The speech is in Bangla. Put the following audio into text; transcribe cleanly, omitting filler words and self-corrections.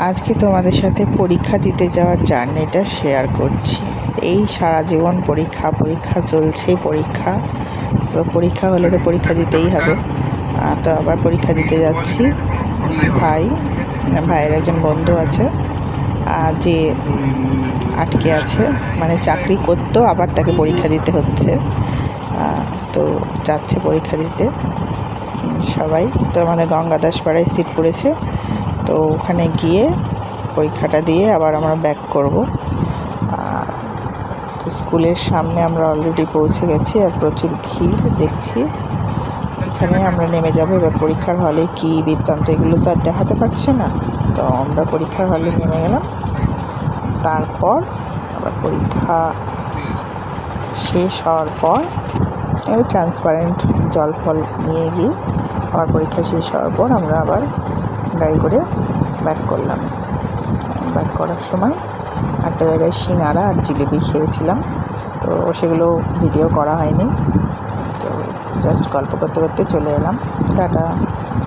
আজকে তোমাদের সাথে পরীক্ষা দিতে যাওয়ার জার্নিটা শেয়ার করছি। এই সারা জীবন পরীক্ষা চলছে। তো পরীক্ষা হলে তো পরীক্ষা দিতেই হবে। তো আবার পরীক্ষা দিতে যাচ্ছি। ভাইয়ের একজন বন্ধু আছে যে আটকে আছে, মানে চাকরি করতো, আবার তাকে পরীক্ষা দিতে হচ্ছে। তো যাচ্ছে পরীক্ষা দিতে সবাই। তো আমাদের গঙ্গাদাস পাড়ায় সিট পড়েছে, তো ওখানে গিয়ে পরীক্ষাটা দিয়ে আবার আমরা ব্যাক করব। তো স্কুলের সামনে আমরা অলরেডি পৌঁছে গেছি, আর প্রচুর ভিড় দেখছি। এখানে আমরা নেমে যাব। এবার পরীক্ষার হলে কী বৃত্তান্ত এগুলো তো আর দেখাতে পারছে না। তো আমরা পরীক্ষার হলে নেমে গেলাম। তারপর আবার পরীক্ষা শেষ হওয়ার পর ওই ট্রান্সপারেন্ট জল ফল নিয়ে গিয়ে আবার পরীক্ষা শেষ হওয়ার পর আমরা আবার গাড়ি করে ব্যাক করলাম। ব্যাক করার সময় একটা জায়গায় সিঙ্গারা আর জিলিপি খেয়েছিলাম, তো সেগুলো ভিডিও করা হয়নি। তো জাস্ট গল্প করতে করতে চলে এলাম। টাটা।